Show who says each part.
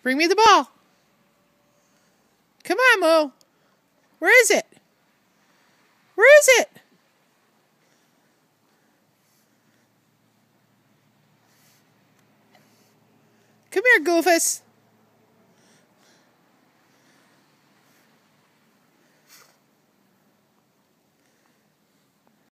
Speaker 1: Bring me the ball. Come on, Moo. Where is it? Where is it? Come here, Goofus.